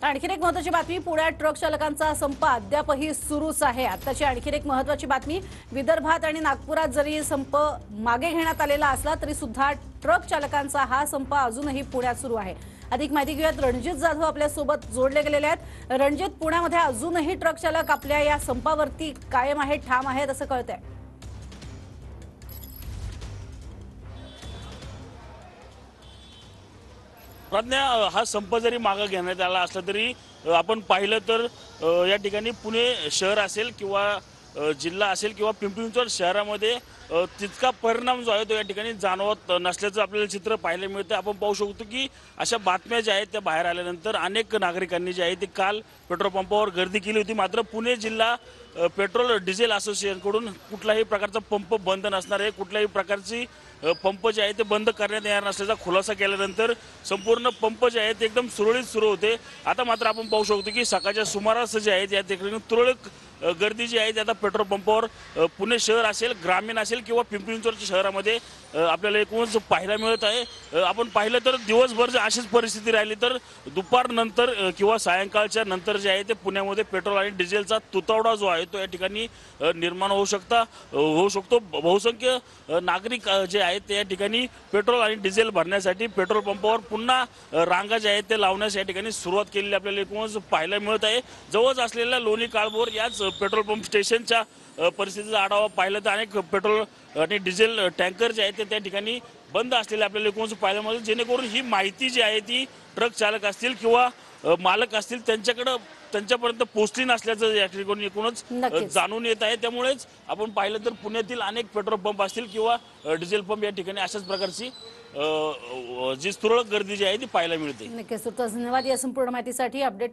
आणखीन एक महत्त्वाची बातमी, पुण्यात ट्रक चालकांचा संप अद्यापही सुरूच आहे। आताची आणखीन एक महत्त्वाची बातमी, विदर्भात आणि नागपुरात जरी संप मागे घेण्यात आलेला असला तरी सुद्धा ट्रक चालकांचा हा संप अजूनही पुण्यात सुरू आहे। अधिक माहिती घेऊयात, रणजित जाधव आपल्या सोबत जोडले गेलेले आहेत। रणजित, पुण्यामध्ये अजूनही ट्रक चालक आपल्या या संपावरती कायम आहेत, ठाम आहेत असं कळतंय। प्रज्ञा, हा संप जरी मागे घेण्यात आला असला तरी आपण पाहिलं तर या ठिकाणी पुणे शहर असेल किंवा जिल्हा असेल किंवा पिंपरी चिंचवड शहरामध्ये तितका परिणाम जो आहे तो या ठिकाणी जाणवत नसल्याचं आपल्याला चित्र पाहायला मिळतं। आपण पाहू शकतो की अशा बातम्या ज्या आहेत त्या बाहेर आल्यानंतर अनेक नागरिकांनी जे आहे ते काल पेट्रोल पंपावर गर्दी केली होती। मात्र पुणे जिल्हा पेट्रोल डिझेल असोसिएशनकडून कुठलाही प्रकारचा पंप बंद नसणार आहे, कुठल्याही प्रकारची पंप जे आहे ते बंद करण्यात येणार नसल्याचा खुलासा केल्यानंतर संपूर्ण पंप जे आहेत एकदम सुरळीत सुरू होते। आता मात्र आपण पाहू शकतो की सकाळच्या सुमारास जे आहे त्या ठिकाणी तुरळक गर्दी जी आहे ती आता पेट्रोल पंपावर पुणे शहर असेल, ग्रामीण असेल किंवा पिंपरी चिंचवड शहरामध्ये आपल्याला एकूणच पाहायला मिळत आहे। आपण पाहिलं तर दिवसभर जर अशीच परिस्थिती राहिली तर दुपारनंतर किंवा सायंकाळच्या नंतर जे आहे ते पुण्यामध्ये पेट्रोल आणि डिझेलचा तुतवडा जो आहे तो या ठिकाणी निर्माण होऊ शकतो। बहुसंख्य नागरिक जे आहेत ते या ठिकाणी पेट्रोल आणि डिझेल भरण्यासाठी पेट्रोल पंपावर पुन्हा रांगा ज्या आहेत ते लावण्यास या ठिकाणी सुरुवात केलेली आपल्याला एकूणच पाहायला मिळत आहे। जवळच असलेल्या लोणी काळभोर याच पेट्रोल पंप स्टेशनच्या परिस्थितीचा आढावा पाहिला तर अनेक पेट्रोल आणि डिझेल टँकर जे आहेत ते त्या ठिकाणी बंद असलेले आपल्याला एकूणच पाहायला मिळतं, जेणेकरून ही माहिती जी आहे ती ट्रक चालक असतील किंवा मालक असतील त्यांच्यापर्यंत पोहोचली नसल्याचं या ठिकाणी एकूणच जाणून येत आहे। त्यामुळेच आपण पाहिलं तर पुण्यातील अनेक पेट्रोल पंप असतील किंवा डिझेल पंप या ठिकाणी अशाच प्रकारची जी तुरळक गर्दी जी आहे ती पाहायला मिळते। नक्कीच, धन्यवाद या संपूर्ण माहितीसाठी। अपडेट